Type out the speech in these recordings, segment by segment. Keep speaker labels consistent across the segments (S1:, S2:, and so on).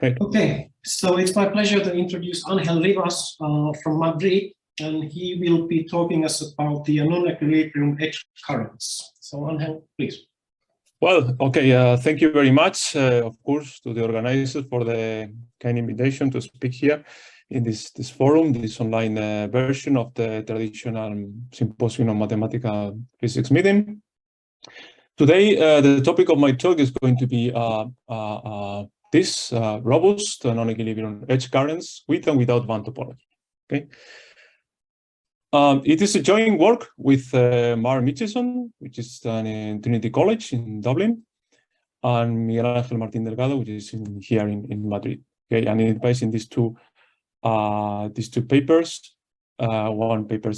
S1: Great.
S2: Okay, so it's my pleasure to introduce Angel Rivas from Madrid, and he will be talking us about the non-equilibrium edge currents. So Angel, please.
S1: Well, okay, thank you very much, of course, to the organizers for the kind invitation to speak here in this forum, this online version of the traditional Symposium on Mathematical Physics meeting. Today, the topic of my talk is going to be this robust non-equilibrium edge currents with and without band topology. Okay. It is a joint work with Mark Mitchison, which is done in Trinity College in Dublin, and Miguel Ángel Martín Delgado, which is here in Madrid. Okay, and it's based in these two papers. One paper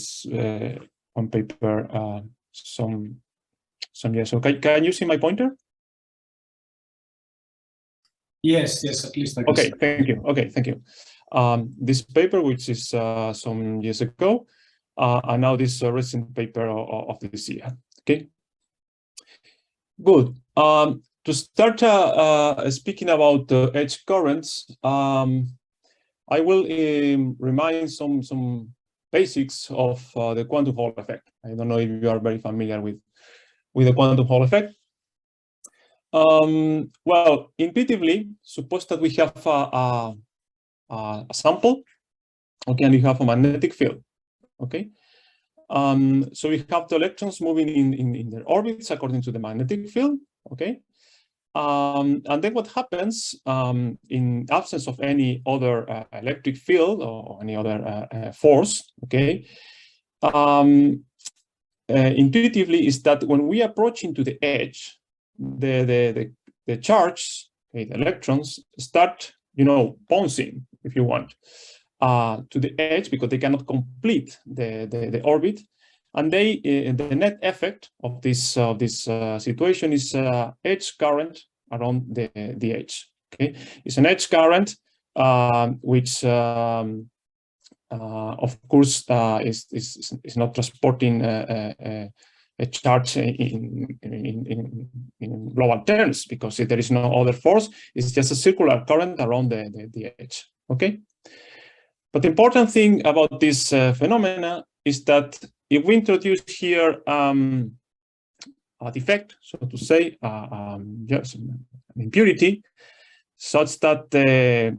S1: some years. So can you see my pointer?
S2: Yes, at least I can
S1: okay,
S2: see.
S1: thank you. Okay, thank you. This paper, which is some years ago, and now this recent paper of this year. Okay, good. To start speaking about edge currents, I will remind some basics of the quantum Hall effect. I don't know if you are very familiar with the quantum Hall effect. Well, intuitively, suppose that we have a sample, okay, and you have a magnetic field, okay. So we have the electrons moving in their orbits according to the magnetic field, okay. And then what happens in absence of any other electric field or any other force, okay, intuitively is that when we approach into the edge, the charge, okay, the electrons start, bouncing, if you want, to the edge because they cannot complete the orbit, and the net effect of this situation is edge current around the edge. Okay, it's an edge current which of course is not transporting a charge in global terms because there is no other force. It's just a circular current around the edge. Okay. But the important thing about this phenomena is that if we introduce here a defect, so to say, yes, an impurity, such that the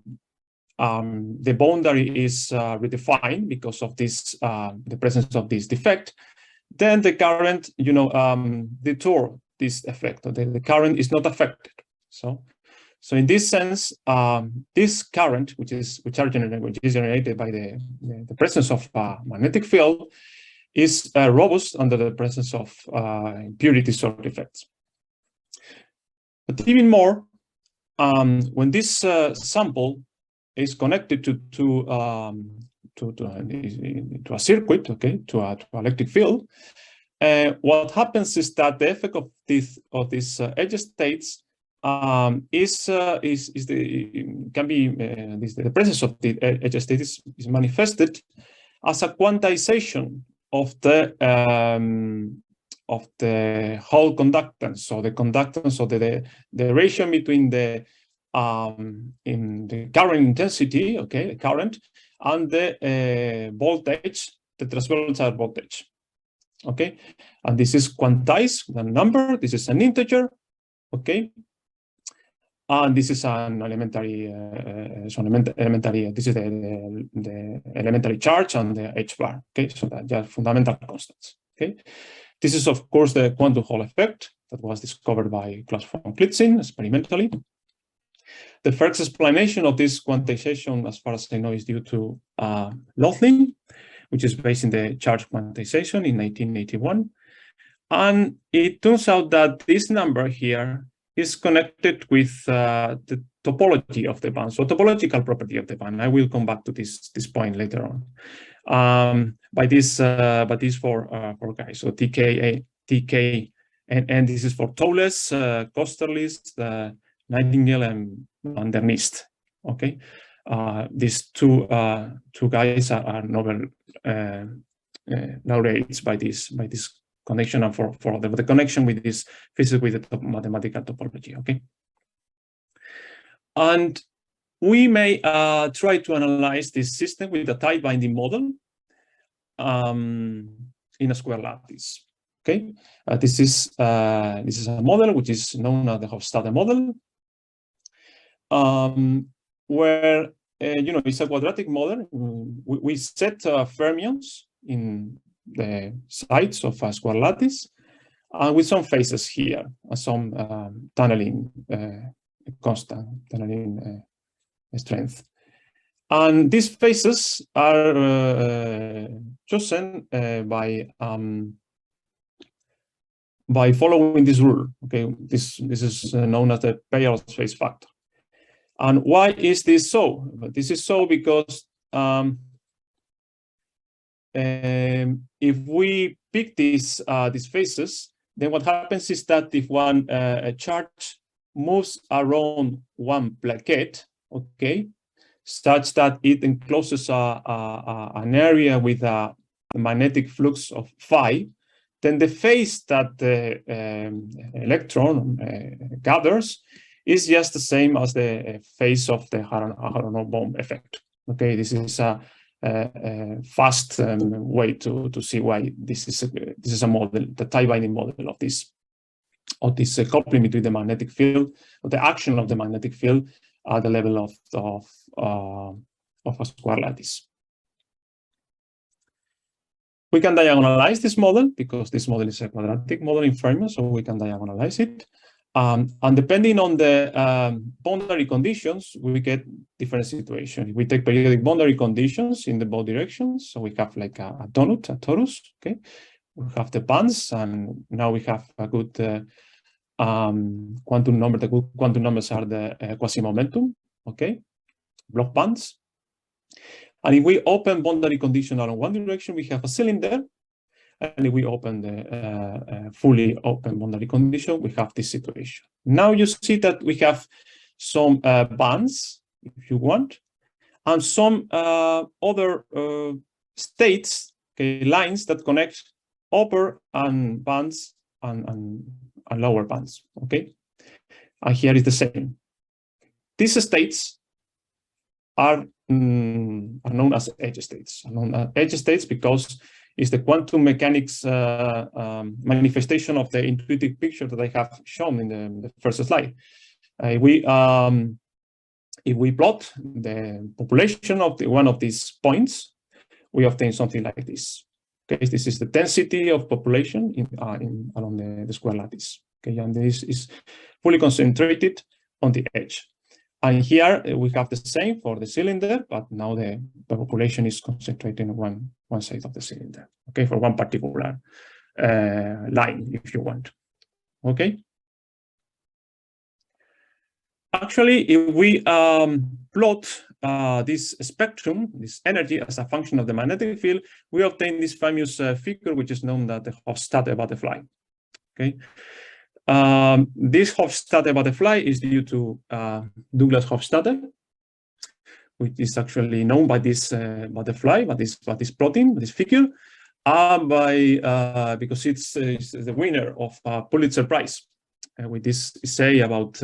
S1: boundary is redefined because of this, the presence of this defect, then the current, detour this effect. The current is not affected. So in this sense, this current, which is generated by the presence of a magnetic field, is robust under the presence of impurities or defects. But even more, when this sample is connected to a circuit, okay, to an electric field, what happens is that the effect of these edge states the presence of the edge state is manifested as a quantization of the whole conductance. So the conductance of the ratio between the current intensity, okay, the current, and the voltage, the transversal voltage, okay, and this is quantized with a number. This is an integer, okay. And this is an elementary, this is the elementary charge and the h bar. Okay, so that are fundamental constants. Okay, this is of course the quantum Hall effect that was discovered by Klaus von Klitzing experimentally. The first explanation of this quantization, as far as I know, is due to Löffling, which is based in the charge quantization in 1981, and it turns out that this number here is connected with the topology of the band, so topological property of the band. I will come back to this point later on. By this for guys, so TK, and this is for Thouless, Kosterlitz, Nightingale, and Van der Nist. Okay, these two guys are Nobel laureates by this connection and for the connection with this physics with the mathematical topology. Okay, and we may try to analyze this system with a tight binding model in a square lattice. Okay, this is a model which is known as the Hofstadter model, where it's a quadratic model. We set fermions in the sides of a square lattice, with some phases here, some tunneling constant tunneling strength. And these phases are chosen by following this rule. Okay, this is known as the Peierls phase factor. And why is this so? This is so because if we pick these phases, then what happens is that if one charge moves around one plaquette, okay, such that it encloses an area with a magnetic flux of phi, then the phase that the electron gathers is just the same as the phase of the Aharonov bomb effect. Okay, this is a fast way to see why this is a model, the tight binding model of this coupling between the magnetic field, or the action of the magnetic field at the level of a square lattice. We can diagonalize this model because this model is a quadratic model in fermions, so we can diagonalize it. And depending on the boundary conditions, we get different situations. We take periodic boundary conditions in the both directions. So we have like a donut, a torus, okay? We have the bands, and now we have a good quantum number. The good quantum numbers are the quasi-momentum, okay? Block bands. And if we open boundary condition along one direction, we have a cylinder. And if we open the fully open boundary condition, we have this situation. Now you see that we have some bands, if you want, and some other states, okay, lines that connect upper and bands and lower bands, okay? And here is the same. These states are known as edge states. Are known as edge states because it's the quantum mechanics manifestation of the intuitive picture that I have shown in the first slide. If we plot the population of one of these points, we obtain something like this. Okay, this is the density of population along the square lattice. Okay, and this is fully concentrated on the edge. And here we have the same for the cylinder, but now the population is concentrated on one side of the cylinder, okay, for one particular line, if you want, okay? Actually, if we plot this spectrum, this energy as a function of the magnetic field, we obtain this famous figure, which is known as the Hofstadter butterfly, okay? This Hofstadter butterfly is due to Douglas Hofstadter, which is actually known by this butterfly, by this plotting, this figure, because it's the winner of a Pulitzer Prize with this essay about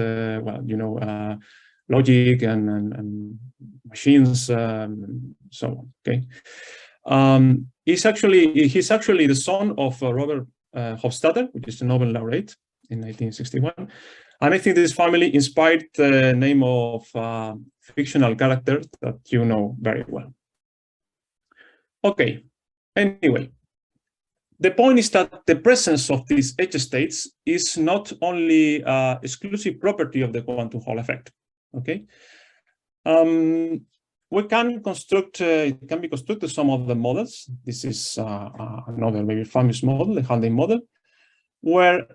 S1: logic and machines, so on. Okay, he's actually the son of Robert Hofstadter, which is the Nobel laureate in 1961, and I think this family inspired the name of fictional character that you know very well. Okay, anyway, the point is that the presence of these edge states is not only exclusive property of the quantum Hall effect. Okay, we can construct. It can be constructed some of the models. This is another very famous model, the Haldane Model, where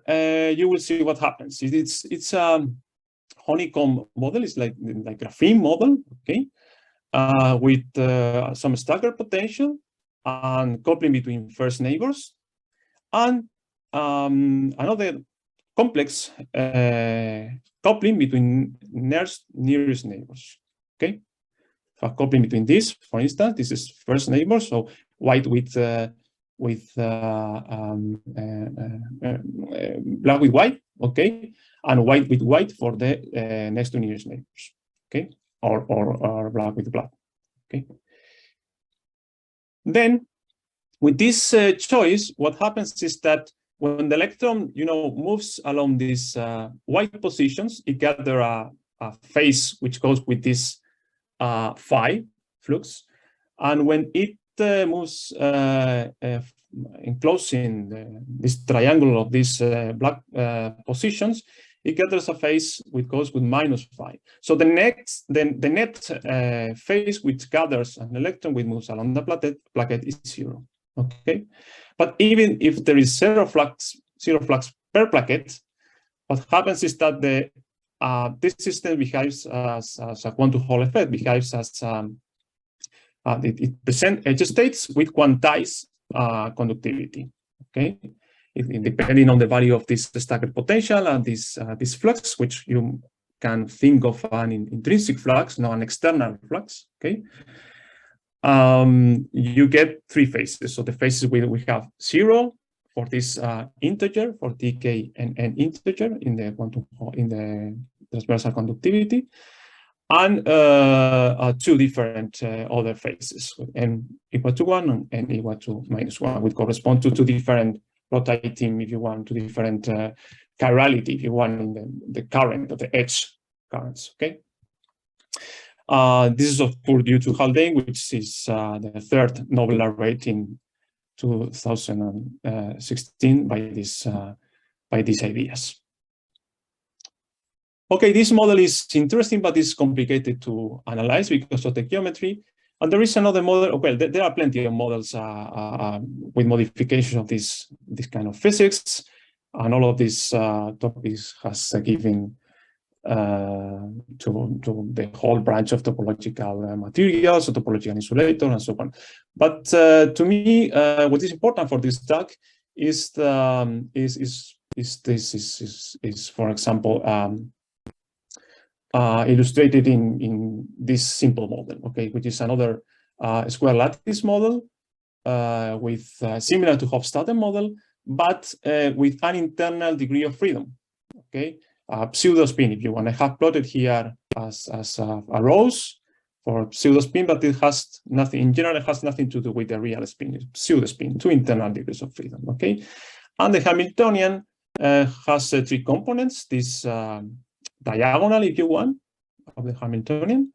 S1: you will see what happens. It's a honeycomb model. It's like graphene model, okay, with some staggered potential and coupling between first neighbors, and another complex coupling between nearest neighbors. Okay, so a coupling between these, for instance, this is first neighbor, so white with black with white, okay, and white with white for the next to nearest neighbors, okay. or black with black. Okay. Then, with this choice, what happens is that when the electron, moves along these white positions, it gathers a phase which goes with this phi flux, and when it moves enclosing this triangle of these black positions, it gathers a phase which goes with minus phi. So the net phase which gathers an electron which moves along the plaquette is 0. Okay, but even if there is zero flux per plaquette, what happens is that this system behaves as a one-to-Hall effect, behaves as it presents edge states with quantized conductivity. Okay, depending on the value of this staggered potential and this flux, which you can think of an intrinsic flux, not an external flux. Okay, you get three phases. So the phases we have 0 for this integer, for tk and n integer in the transversal conductivity, and two different other phases, n equal to 1 and n equal to -1, which correspond to two different rotating, if you want, to different chirality, if you want, in the current of the edge currents. Okay. This is of course due to Haldane, which is the third Nobel laureate in 2016 by these ideas. Okay, this model is interesting, but it's complicated to analyze because of the geometry. And there is another model. Well, there are plenty of models with modification of this kind of physics, and all of these topics has given to the whole branch of topological materials, topological insulators, and so on. But to me, what is important for this talk is for example, illustrated in this simple model, okay, which is another square lattice model with similar to Hofstadter model, but with an internal degree of freedom, okay. Pseudo spin, if you want. I have plotted here as a rows for pseudo spin, but it has nothing, in general, it has nothing to do with the real spin. It's pseudo spin, 2 internal degrees of freedom, okay? And the Hamiltonian has 3 components, this diagonal, if you want, of the Hamiltonian,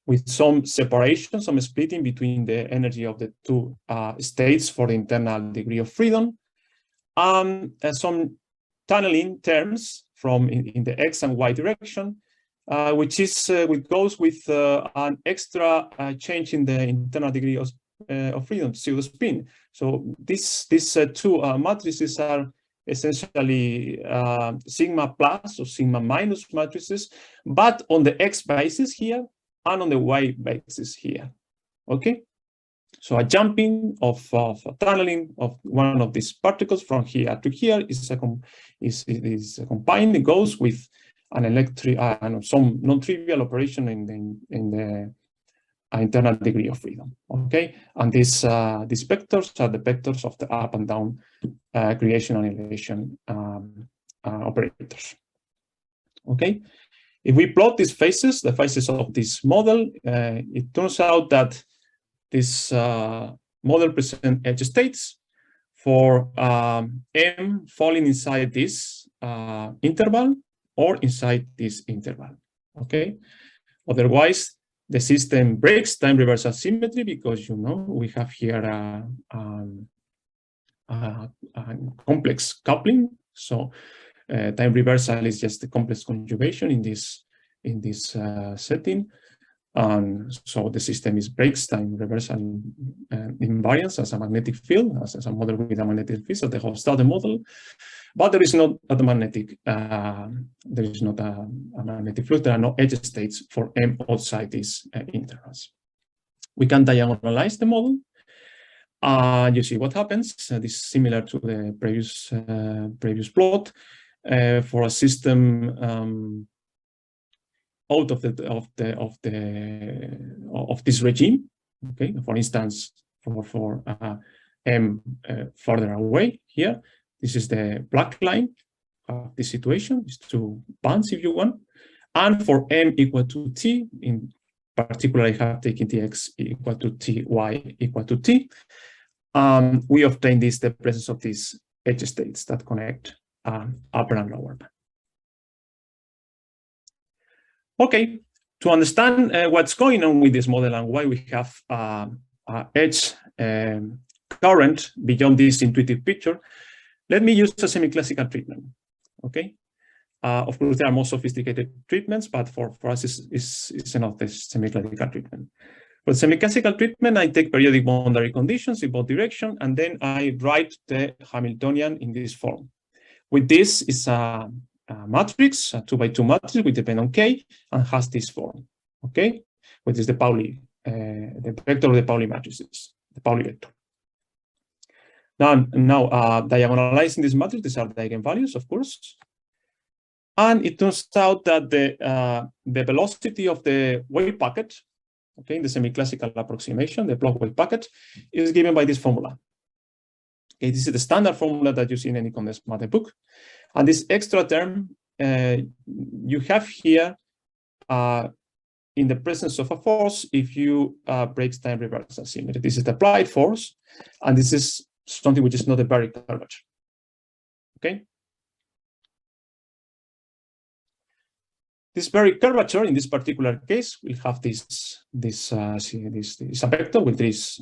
S1: with some separation, some splitting between the energy of the 2 states for the internal degree of freedom, and some tunneling terms from in the x and y direction, which goes with an extra change in the internal degree of freedom, pseudo spin. So these 2 matrices are essentially sigma plus or sigma minus matrices, but on the x basis here and on the y basis here. Okay. So a jumping of a tunneling of one of these particles from here to here is combined. It goes with an electric some non-trivial operation in the internal degree of freedom. Okay, and these vectors are the vectors of the up and down creation and annihilation operators. Okay, if we plot these phases, the phases of this model, it turns out that this model presents edge states for M falling inside this interval or inside this interval. Okay. Otherwise, the system breaks time reversal symmetry because we have here a complex coupling. So time reversal is just a complex conjugation in this setting. And so the system breaks time reversal invariance as a magnetic field, as a model with a magnetic field, so the Hofstadter model. But there is not a magnetic flux. There are no edge states for M outside these intervals. We can diagonalize the model. You see what happens. This is similar to the previous plot for a system out of this regime. Okay, for instance, for M further away here, this is the black line of this situation. It's 2 bands, if you want, and for M equal to T in particularly I have taken Tx equal to Ty equal to T. We obtain the presence of these edge states that connect upper and lower band. Okay, to understand what's going on with this model and why we have edge current beyond this intuitive picture, let me use a semi-classical treatment. Okay, of course there are more sophisticated treatments, but for us it's enough this semi-classical treatment. For semi-classical treatment, I take periodic boundary conditions in both directions, and then I write the Hamiltonian in this form. With this, it's a matrix, a 2x2 matrix with depend on K, and has this form, okay? Which is the Pauli, the vector of the Pauli matrices, the Pauli vector. Now diagonalizing this matrix, these are the eigenvalues, of course. And it turns out that the velocity of the wave packet, okay, in the semi-classical approximation, the block wave packet, is given by this formula. Okay, this is the standard formula that you see in any condensed matter book. And this extra term you have here in the presence of a force if you break time reversal symmetry. This is the applied force, and this is something which is not a very curvature. Okay. This very curvature in this particular case will have this a vector with this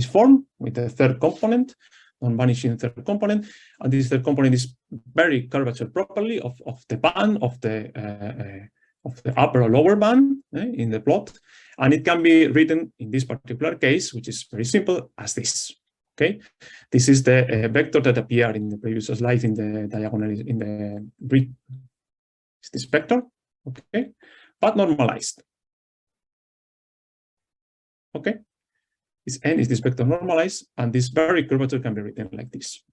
S1: form with the third component, non-vanishing third component, and this third component is very curvature properly of the band of the upper or lower band in the plot, and it can be written in this particular case, which is very simple, as this. Okay, this is the vector that appeared in the previous slide in the diagonal in the it's this vector, okay, but normalized. Okay, this n is this vector normalized, and this very curvature can be written like this.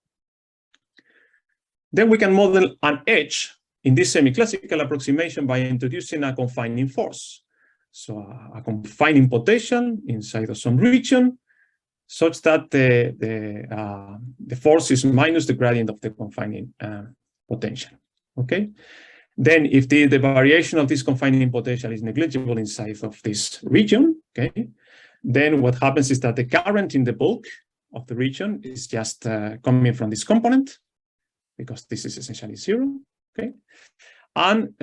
S1: Then we can model an edge in this semi-classical approximation by introducing a confining force. So a confining potential inside of some region, such that the force is minus the gradient of the confining potential. Okay. Then if the variation of this confining potential is negligible inside of this region, okay, then what happens is that the current in the bulk of the region is just coming from this component, because this is essentially zero, okay? And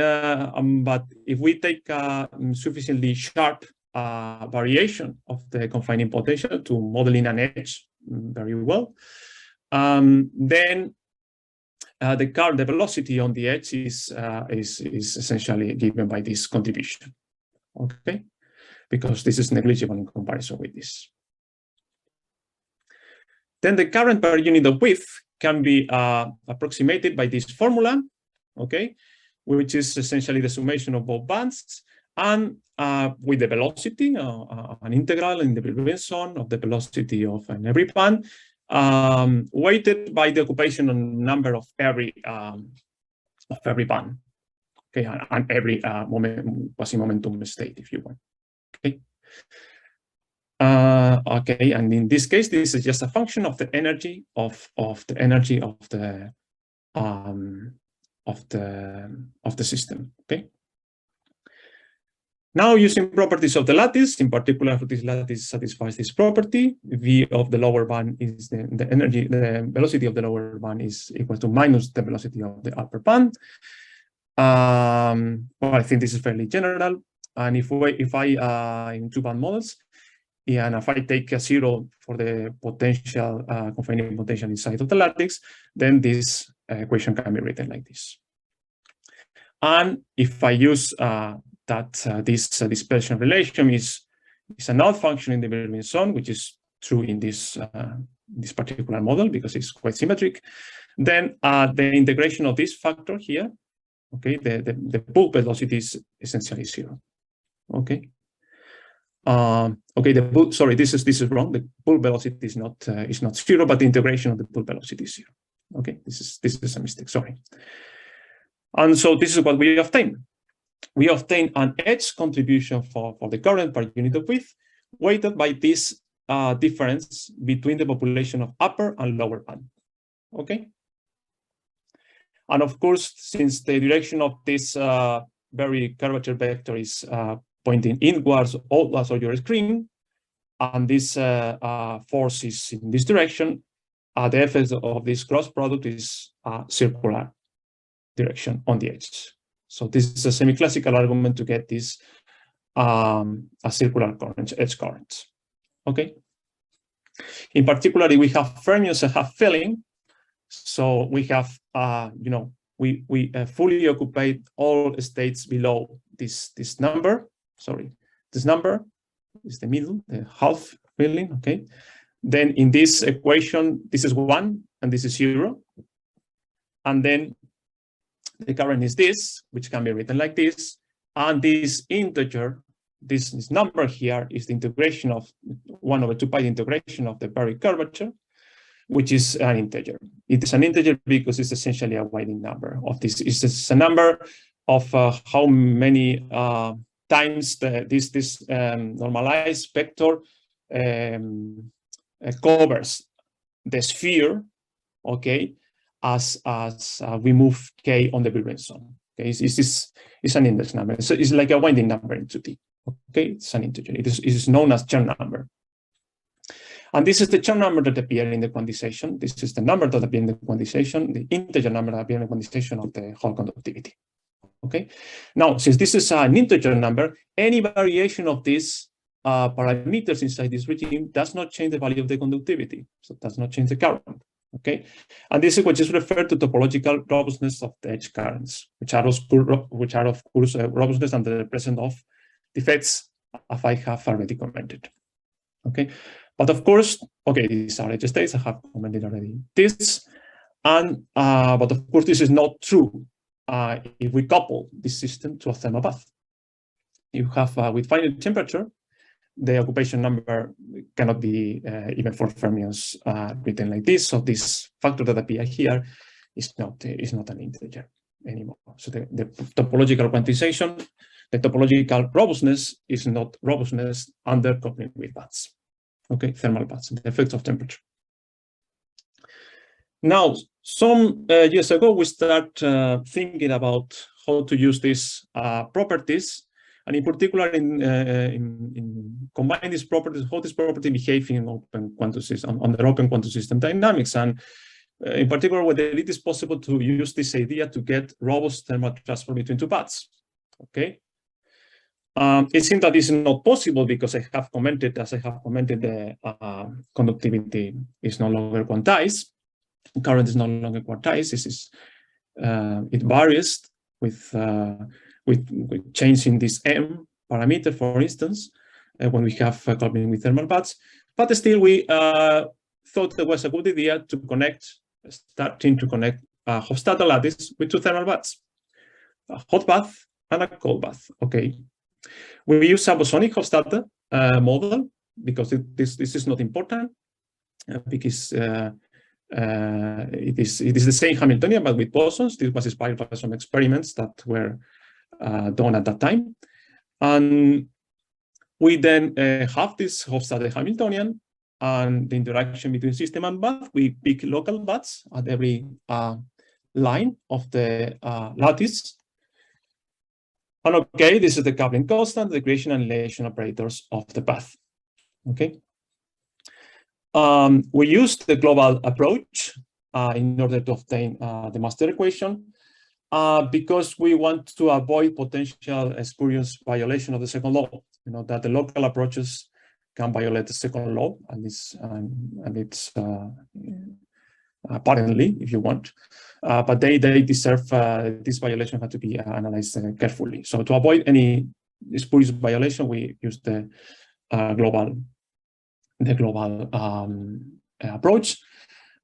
S1: but if we take a sufficiently sharp variation of the confining potential to modeling an edge very well, then the velocity on the edge is essentially given by this contribution, okay? Because this is negligible in comparison with this. Then the current per unit of width can be approximated by this formula, okay, which is essentially the summation of both bands, and with the velocity, an integral in the Wilson of the velocity of every band, weighted by the occupational number of every band, okay, and every quasi-momentum state, if you want. Okay. Okay, and in this case, this is just a function of the energy of the system. Okay. Now, using properties of the lattice, in particular, this lattice satisfies this property. V of the lower band is the energy, the velocity of the lower band is equal to minus the velocity of the upper band. Well, I think this is fairly general. And if I in two-band models, and if I take a zero for the potential confining potential inside of the lattice, then this equation can be written like this. And if I use that this dispersion relation is an odd function in the Bernoulli zone, which is true in this particular model because it's quite symmetric, then the integration of this factor here, okay, the bulk velocity is essentially zero. Okay. Okay, the bulk, sorry, this is wrong. The bulk velocity is not zero, but the integration of the bulk velocity is zero. Okay, this is a mistake. Sorry. And so this is what we obtain. We obtain an edge contribution for the current per unit of width, weighted by this difference between the population of upper and lower band. Okay. And of course, since the direction of this very curvature vector is pointing inwards outwards of your screen, and this force is in this direction. The effect of this cross product is circular direction on the edge. So this is a semi-classical argument to get this a circular current, edge current. Okay. In particular, we have fermions that have filling. So we have, we fully occupied all states below this number. Sorry, this number is the middle, the half filling. Okay. Then in this equation, this is 1 and this is 0. And then the current is this, which can be written like this. And this integer, this number here is the integration of 1/2 pi integration of the Berry curvature, which is an integer. It is an integer because it's essentially a winding number of this. It's a number of how many times this normalized vector covers the sphere, okay, as we move k on the Brillouin zone. Okay, it's an index number. So it's like a winding number in 2D. Okay, it's an integer. It is known as Chern number. And this is the Chern number that appears in the quantization. This is the number that appears in the quantization, the integer number that appears in the quantization of the Hall conductivity. Okay. Now, since this is an integer number, any variation of these parameters inside this regime does not change the value of the conductivity. So it does not change the current. Okay. And this is what is referred to topological robustness of the edge currents, which are of course robustness under the presence of defects, as I have already commented. Okay. But of course, okay, these are edge states. I have commented already this. And but of course, this is not true if we couple this system to a thermal bath. You have with finite temperature, the occupation number cannot be even for fermions written like this. So this factor that appears here is not an integer anymore. So the topological quantization, the topological robustness is not robustness under coupling with baths. Okay, thermal baths, the effects of temperature. Now, some years ago, we start thinking about how to use these properties, and in particular, in combine these properties, how this property behaves in open quantum system, under open quantum system dynamics, and in particular, whether it is possible to use this idea to get robust thermal transfer between two paths. Okay. It seems that this is not possible because as I have commented, the conductivity is no longer quantized. Current is no longer quantized. This is it varies with changing this m parameter, for instance, when we have coupling with thermal baths. But still, we thought it was a good idea to starting to connect Hofstadter lattice with two thermal baths, a hot bath and a cold bath. Okay. We use a bosonic Hofstadter model because this is not important because it is the same Hamiltonian but with bosons. This was inspired by some experiments that were done at that time, and we then have this Hofstadter Hamiltonian and the interaction between system and bath. We pick local baths at every line of the lattice. And okay, this is the coupling constant, the creation and annihilation operators of the path. Okay. We use the global approach in order to obtain the master equation because we want to avoid potential spurious violation of the second law. You know that the local approaches can violate the second law, and it's apparently, if you want. But they deserve this violation had to be analyzed carefully. So to avoid any spurious violation, we use the global approach,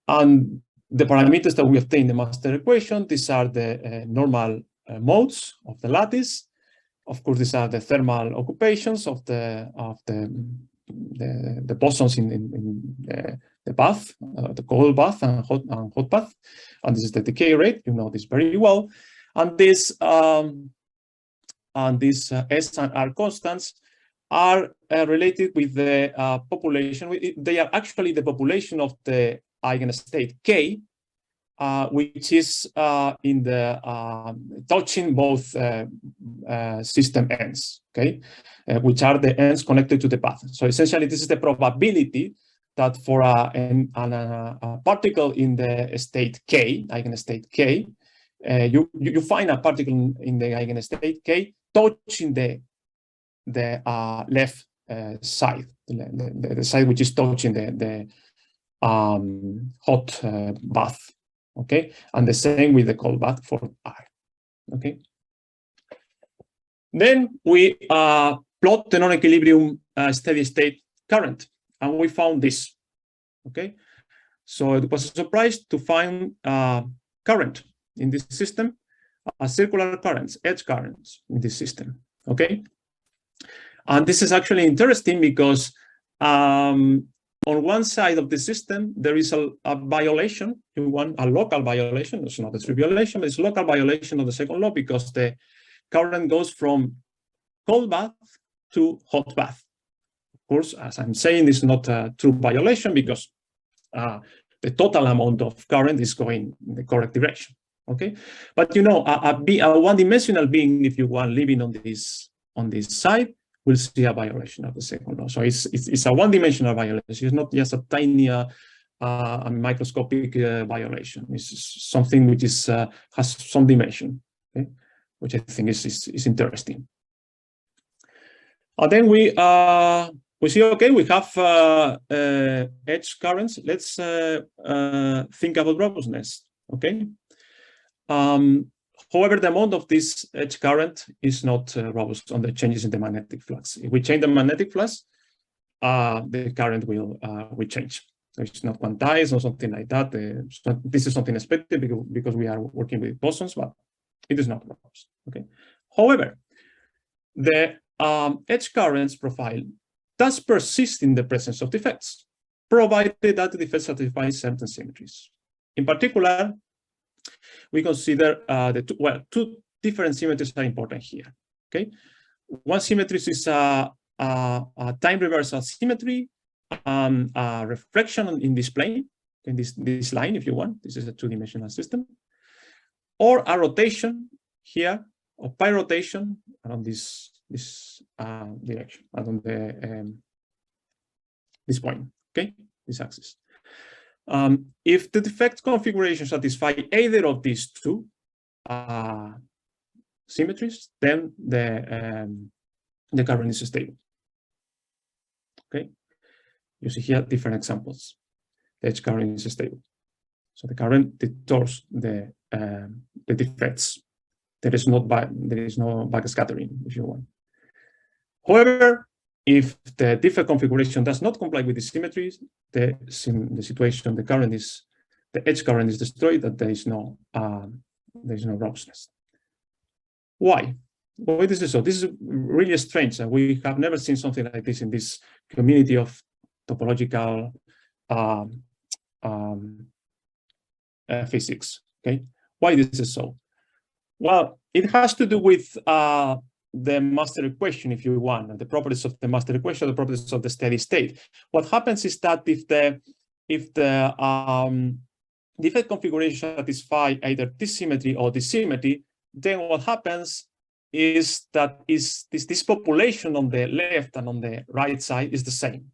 S1: and the parameters that we obtain in the master equation. These are the normal modes of the lattice. Of course, these are the thermal occupations of the bosons in the bath, the cold bath and hot bath, and this is the decay rate. You know this very well, and this S and R constants are related with the population. They are actually the population of the eigenstate K which is in the touching both system ends, okay, which are the ends connected to the path. So essentially, this is the probability that for a particle in the state K, eigenstate K, you find a particle in the eigenstate K touching the left side, the side which is touching the hot bath, okay, and the same with the cold bath for R, okay. Then we plot the non-equilibrium steady state current, and we found this, okay. So it was a surprise to find current in this system, circular currents, edge currents in this system, okay. And this is actually interesting because on one side of the system, there is a violation, a local violation. It's not a true violation, but it's a local violation of the second law because the current goes from cold bath to hot bath. Of course, as I'm saying, this is not a true violation because the total amount of current is going in the correct direction, okay? But you know, a one-dimensional being, if you want, living on this side, will see a violation of the second law. So it's a one-dimensional violation. It's not just a tiny a microscopic violation. It's something which is has some dimension, okay? Which I think is interesting. And then we see, okay, we have edge currents. Let's think about robustness, okay? However, the amount of this edge current is not robust on the changes in the magnetic flux. If we change the magnetic flux, the current will change. So it's not quantized or something like that. This is something expected because we are working with bosons, but it is not robust. Okay. However, the edge currents profile does persist in the presence of defects, provided that the defects satisfy certain symmetries. In particular, we consider two different symmetries are important here. Okay, one symmetry is a time reversal symmetry, a reflection in this plane, in this line, if you want. This is a two-dimensional system, or a rotation here, or pi rotation around this direction, around this point. Okay, this axis. If the defect configuration satisfy either of these two symmetries, then the current is stable. Okay, you see here different examples. The edge current is stable, so the current distorts the defects. There is no backscattering, if you want. However, if the defect configuration does not comply with the symmetries, the edge current is destroyed, that there is no robustness. Why? Why this is so? This is really strange. We have never seen something like this in this community of topological physics. Okay, why this is so? Well, it has to do with the master equation, if you want, and the properties of the master equation, the properties of the steady state. What happens is that if the defect configuration satisfy either this symmetry or this symmetry, then what happens is that this population on the left and on the right side is the same.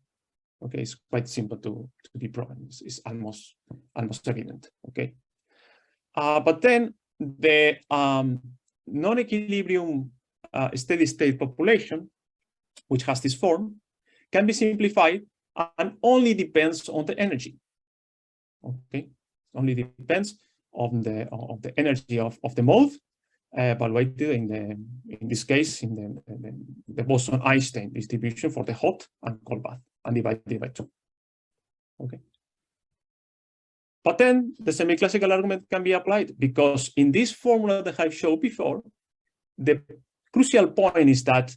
S1: Okay, it's quite simple to be proven. It's almost evident. Okay, but then the non-equilibrium steady state population, which has this form, can be simplified and only depends on the energy. Okay, only depends on the energy of the mode evaluated in this case in the Boson-Einstein distribution for the hot and cold bath and divided by 2. Okay. But then the semi-classical argument can be applied because in this formula that I've showed before, the crucial point is that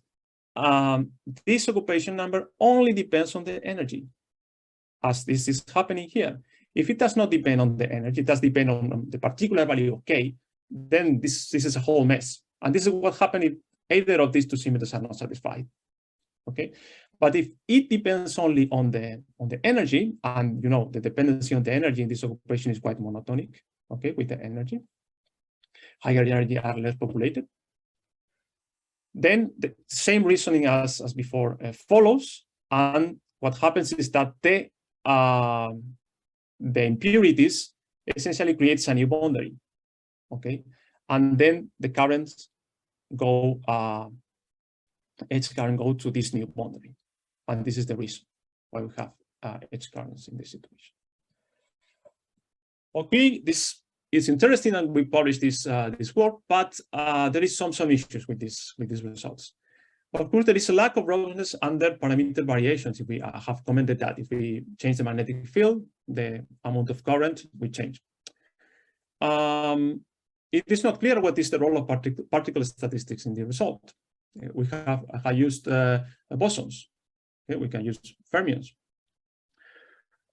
S1: this occupation number only depends on the energy, as this is happening here. If it does not depend on the energy, it does depend on the particular value of K, then this is a whole mess. And this is what happens if either of these two symmetries are not satisfied. Okay, but if it depends only on the energy, and you know the dependency on the energy in this occupation is quite monotonic, okay, with the energy. Higher energy are less populated. Then the same reasoning as before follows, and what happens is that the impurities essentially creates a new boundary, okay, and then the currents go edge current go to this new boundary, and this is the reason why we have edge currents in this situation. Okay, this is interesting, and we published this this work, but there is some issues with these results. Of course, there is a lack of robustness under parameter variations. If we have commented that if we change the magnetic field, the amount of current will change. It is not clear what is the role of particle statistics in the result. We have used bosons. Okay, we can use fermions.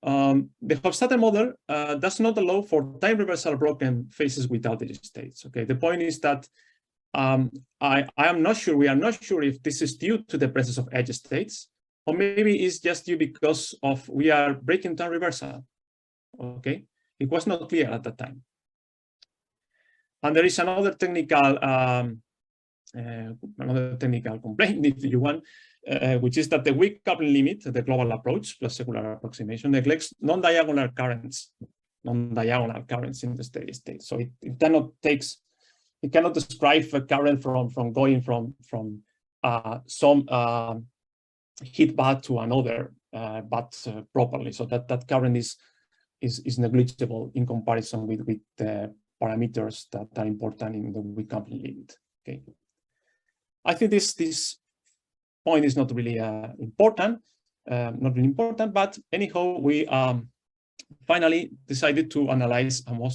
S1: The Hofstadter model does not allow for time reversal broken phases without edge states. Okay, the point is that I am not sure. We are not sure if this is due to the presence of edge states, or maybe it's just due because of we are breaking time reversal. Okay, it was not clear at that time. And there is another technical complaint, if you want, which is that the weak coupling limit, the global approach plus secular approximation, neglects non-diagonal currents in the steady state. So it cannot describe a current from going from some heat bath to another bath properly. So that current is negligible in comparison with the parameters that are important in the weak coupling limit. Okay, I think this point is not really important, but anyhow, we finally decided to analyze a more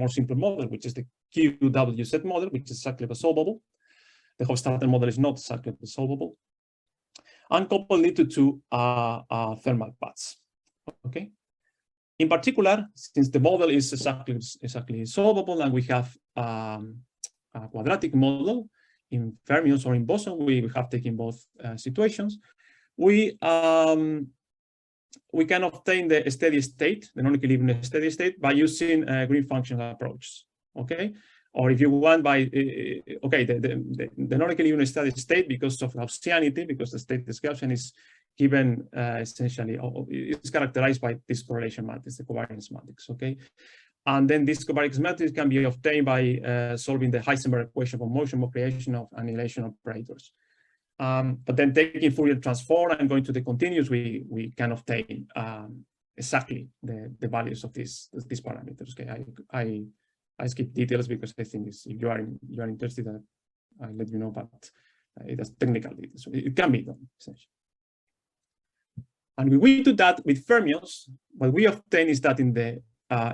S1: simple model, which is the QWZ model, which is exactly resolvable. The Hofstadter model is not exactly resolvable, and coupled it to two thermal paths. Okay. In particular, since the model is exactly solvable, and we have a quadratic model in fermions or in boson, we have taken both situations. We can obtain the steady state, the non-equilibrium steady state, by using green function approach. Okay, or if you want by the non-equilibrium steady state because of Gaussianity, because the state is Gaussian, is given essentially it's characterized by this correlation matrix, the covariance matrix. Okay, and then this covariance matrix can be obtained by solving the Heisenberg equation for motion of creation of annihilation operators. But then taking Fourier transform and going to the continuous, we can obtain exactly the values of these parameters. Okay, I skip details because I think if you are interested, I'll let you know. But it has technical details, so it can be done essentially. And we do that with fermions. What we obtain is that in the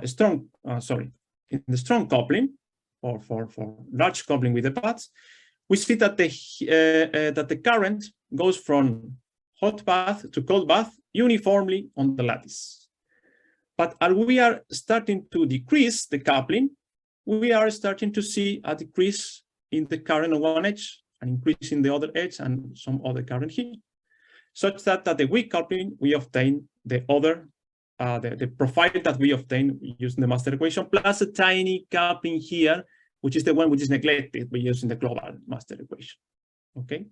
S1: strong coupling, or for large coupling with the paths, we see that the current goes from hot bath to cold bath uniformly on the lattice. But as we are starting to decrease the coupling, we are starting to see a decrease in the current on one edge, an increase in the other edge, and some other current here, such that at the weak coupling we obtain the other the profile that we obtain using the master equation, plus a tiny coupling here, which is the one which is neglected by using the global master equation. Okay,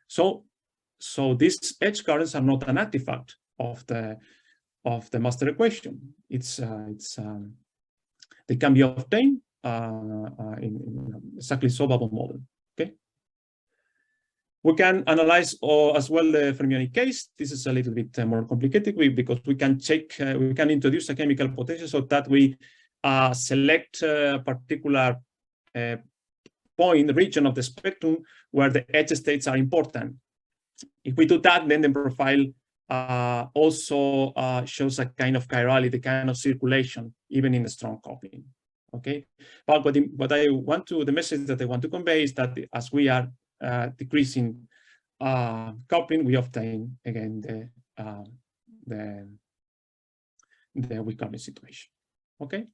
S1: so these edge currents are not an artifact of the master equation. They can be obtained in exactly solvable model. Okay, we can analyze as well the fermionic case. This is a little bit more complicated because we can check, we can introduce a chemical potential so that we select a particular point, region of the spectrum where the edge states are important. If we do that, then the profile also shows a kind of chirality, kind of circulation, even in the strong coupling. Okay, but the message that I want to convey is that as we are decreasing coupling, we obtain again the weak coupling situation. Okay.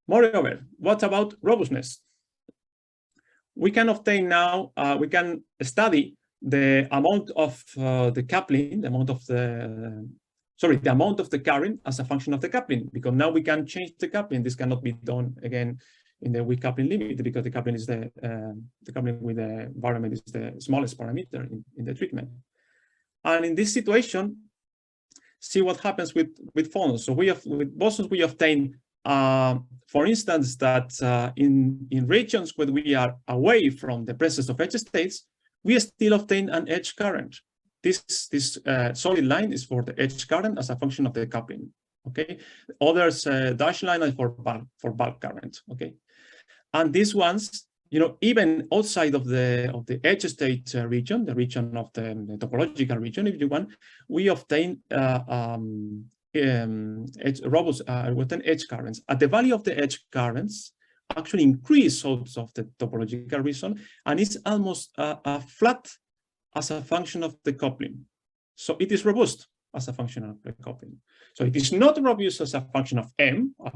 S1: Moreover, what about robustness? We can obtain now. We can study the amount of the coupling, the amount of the sorry, the amount of the current as a function of the coupling, because now we can change the coupling. This cannot be done again in the weak coupling limit, because the coupling is the coupling with the environment is the smallest parameter in the treatment. And in this situation, see what happens with phonons. So with bosons, we obtain, for instance, that in regions where we are away from the presence of edge states, we still obtain an edge current. This solid line is for the edge current as a function of the coupling. Okay, others dashed line are for bulk current. Okay, and these ones, you know, even outside of the edge state region, the region of the topological region, if you want, we obtain robust edge currents. At the value of the edge currents actually increase out of the topological region, and it's almost flat as a function of the coupling. So it is robust as a function of the coupling. So it is not robust as a function of M, a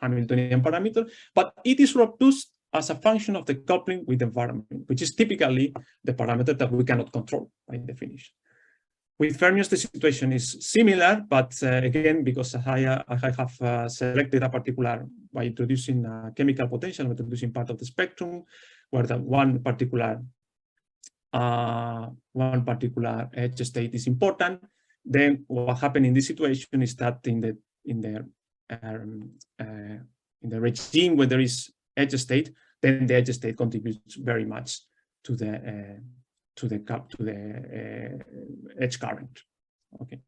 S1: Hamiltonian parameter, but it is robust as a function of the coupling with the environment, which is typically the parameter that we cannot control by definition. With fermions, the situation is similar, but again, because I have selected a particular, by introducing chemical potential, introducing part of the spectrum, where the one particular edge state is important, then what happened in this situation is that in the regime where there is edge state, then the edge state contributes very much to the edge current. Okay.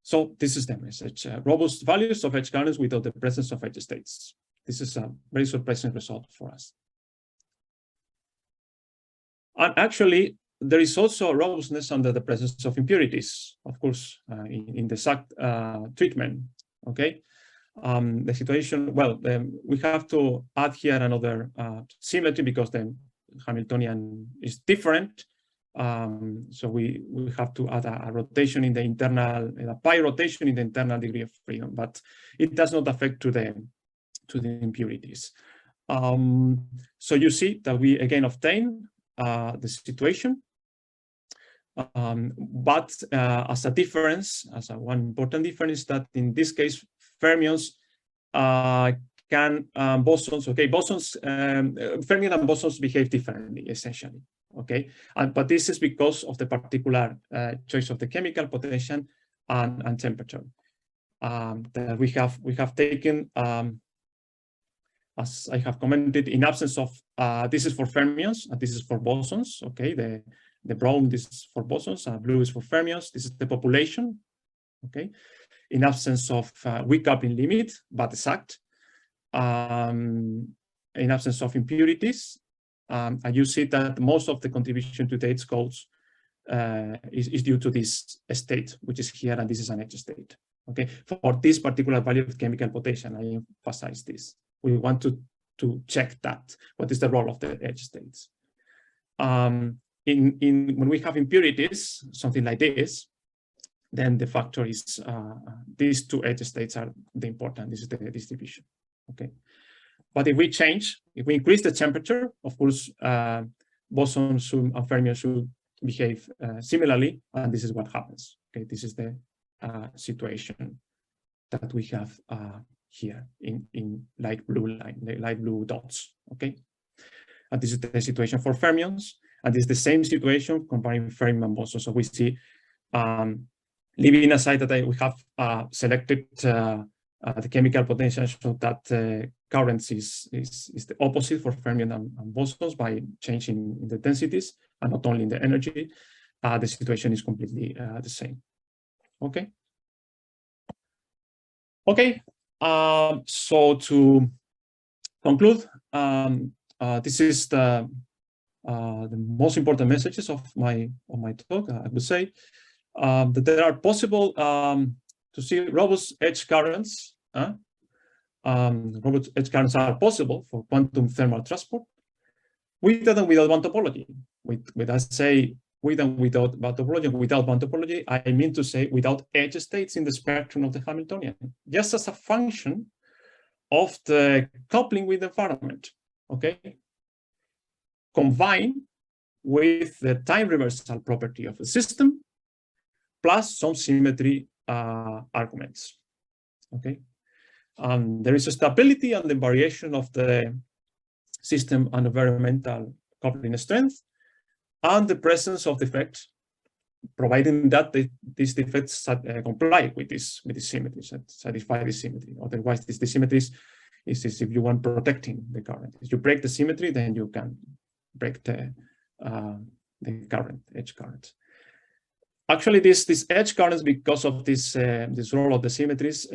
S1: So this is the message: robust values of edge currents without the presence of edge states. This is a very surprising result for us. And actually, there is also robustness under the presence of impurities, of course, in the SAC treatment. Okay. The situation, well, we have to add here another symmetry because the Hamiltonian is different. So we have to add a rotation in the internal, a pi rotation in the internal degree of freedom, but it does not affect to the impurities. So you see that we again obtain the situation, but as a difference, as a one important difference, that in this case fermions can bosons, okay, bosons, fermion and bosons behave differently essentially, okay, but this is because of the particular choice of the chemical potential and temperature that we have taken. As I have commented, in absence of this is for fermions and this is for bosons. Okay, the brown, this is for bosons, blue is for fermions. This is the population. Okay, in absence of weak coupling limit, but exact. In absence of impurities, and you see that most of the contribution to the edge codes is due to this state, which is here, and this is an edge state. Okay, for this particular value of chemical potential, I emphasize this. We want to check that. What is the role of the edge states? When we have impurities, something like this, then the factor is these two edge states are the important. This is the distribution. Okay, but if we increase the temperature, of course, bosons and fermions should behave similarly, and this is what happens. Okay, this is the situation that we have here in light blue line, the light blue dots. Okay, and this is the situation for fermions, and this is the same situation comparing fermion and boson. So we see, leaving aside that we have selected the chemical potential, so that currents is the opposite for fermion and bosons by changing in the densities and not only in the energy. The situation is completely the same. Okay. Okay. So to conclude, this is the most important messages of my talk. I would say that there are possible to see robust edge currents. Robust edge currents are possible for quantum thermal transport with and without band topology. With I say with and without band topology, without band topology, I mean to say without edge states in the spectrum of the Hamiltonian, just as a function of the coupling with the environment. Okay, combined with the time reversal property of the system, plus some symmetry arguments. Okay, there is a stability and the variation of the system and environmental coupling strength, and the presence of defects, providing that these defects comply with this symmetry, satisfy this symmetry. Otherwise, this symmetry is if you want protecting the current. If you break the symmetry, then you can break the current, edge current. Actually, this edge currents, because of this role of the symmetries,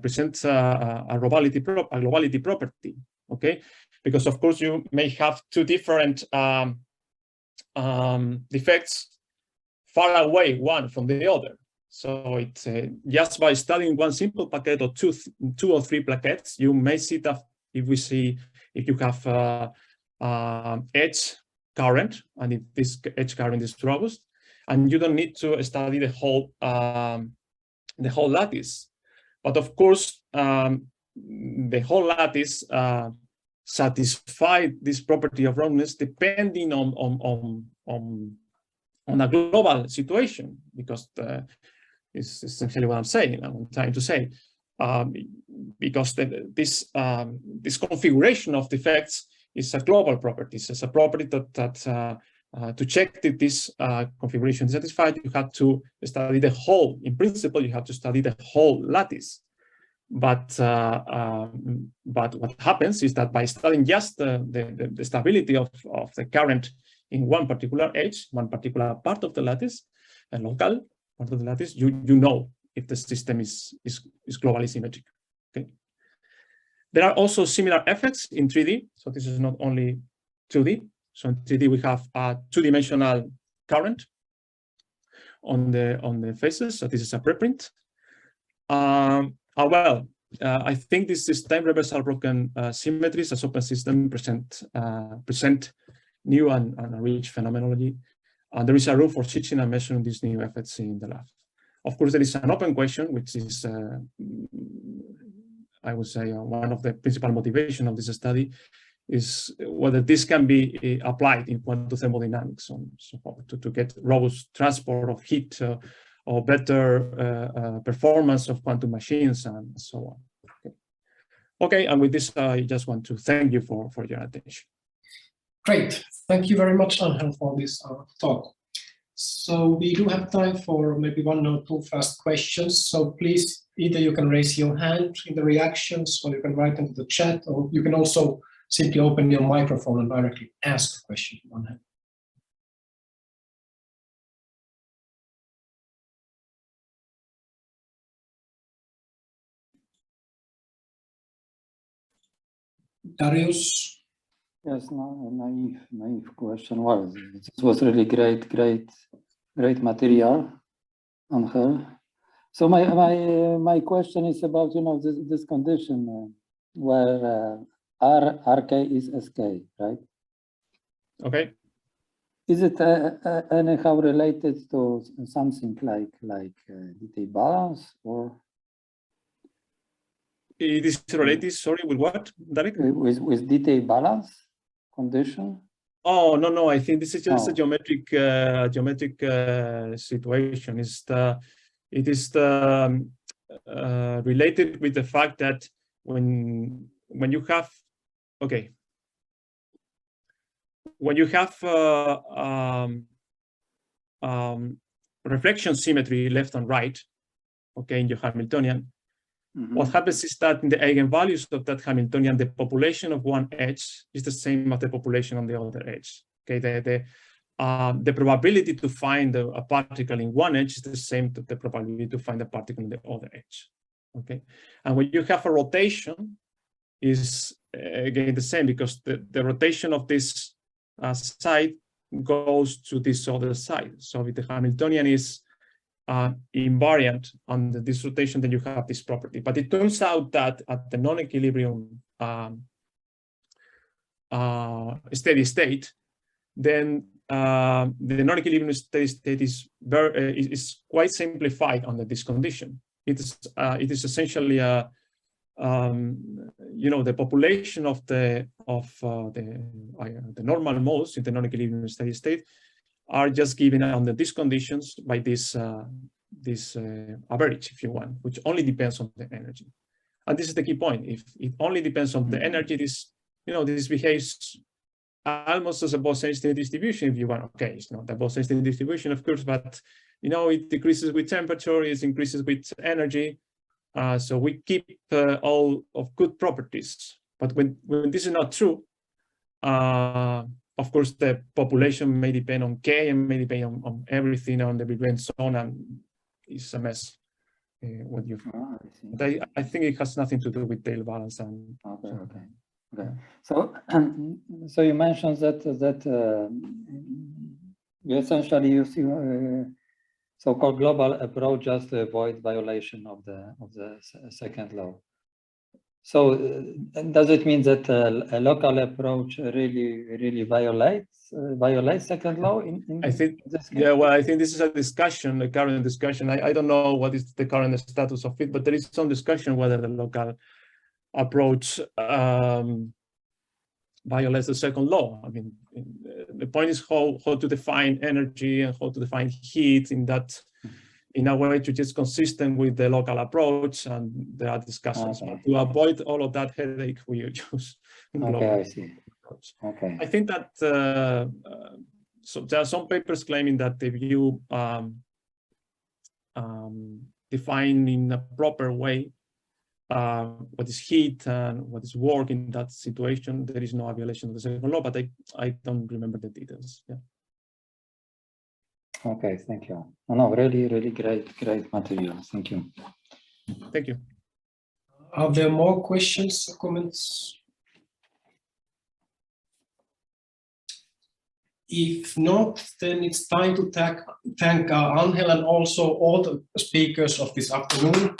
S1: presents a globality property. Okay, because of course you may have two different defects far away one from the other. So it's just by studying one simple packet or two or three plaquettes, you may see that if you have edge current, and if this edge current is robust, and you don't need to study the whole lattice. But of course, the whole lattice satisfies this property of robustness depending on a global situation, because is essentially what I'm saying. I'm trying to say, because this configuration of defects is a global property. It's a property that to check that this configuration is satisfied, you have to study the whole. In principle, you have to study the whole lattice. But what happens is that by studying just the stability of the current in one particular edge, one particular part of the lattice, a local part of the lattice, you know if the system is globally symmetric. Okay. There are also similar effects in 3D. So this is not only 2D. So in 3D we have a two-dimensional current on the faces. So this is a preprint. I think this is time reversal broken symmetries as open system present new and rich phenomenology. And there is a room for teaching and measuring these new effects in the lab. Of course, there is an open question, which is, I would say, one of the principal motivation of this study is whether this can be applied in quantum thermodynamics to get robust transport of heat or better performance of quantum machines and so on. Okay, and with this, I just want to thank you for your attention.
S2: Great, thank you very much, Angel, for this talk. So we do have time for maybe one or two fast questions. So please, either you can raise your hand in the reactions, or you can write into the chat, or you can also simply open your microphone and directly ask a question. Darius?
S3: Yes, no, naive question. Well, this was really great material on her. So my question is about, you know, this condition where Rk is Sk, right?
S1: Okay.
S3: Is it anyhow related to something like detail balance, or?
S1: It is related, sorry, with what, Derek?
S3: With detail balance condition?
S1: Oh, no, I think this is just a geometric situation. It is related with the fact that when you have, okay, when you have reflection symmetry left and right, okay, in your Hamiltonian, what happens is that in the eigenvalues of that Hamiltonian, the population of one edge is the same as the population on the other edge. Okay, the probability to find a particle in one edge is the same to the probability to find a particle in the other edge. Okay, and when you have a rotation, is again the same, because the rotation of this side goes to this other side. So if the Hamiltonian is invariant on this rotation, then you have this property. But it turns out that at the non-equilibrium steady state, then the non-equilibrium steady state is quite simplified under this condition. It is essentially a you know, the population of the normal modes in the non-equilibrium steady state are just given under these conditions by this average, if you want, which only depends on the energy. And this is the key point. If it only depends on the energy, this behaves almost as a Bose-Einstein distribution, if you want. Okay, it's not a Bose-Einstein distribution, of course, but it decreases with temperature, it increases with energy. So we keep all of good properties. But when this is not true, of course, the population may depend on K and may depend on everything on the Brigade zone, and it's a mess. What you, I think it has nothing to do with tail balance and.
S3: Okay. So you mentioned that you essentially use so-called global approach just to avoid violation of the second law. So does it mean that a local approach really violates second law?
S1: I think this case? Yeah. Well, I think this is a discussion, a current discussion. I don't know what is the current status of it, but there is some discussion whether the local approach violates the second law. I mean, the point is how to define energy and how to define heat in a way which is consistent with the local approach, and there are discussions. But to avoid all of that headache, we use global
S3: I see.
S1: approach.
S3: Okay.
S1: I think that so there are some papers claiming that if you define in a proper way what is heat and what is work in that situation, there is no violation of the second law, but I don't remember the details. Yeah.
S3: Okay, thank you. No, really great material. Thank you.
S1: Thank you.
S2: Are there more questions or comments? If not, then it's time to thank Angel and also all the speakers of this afternoon.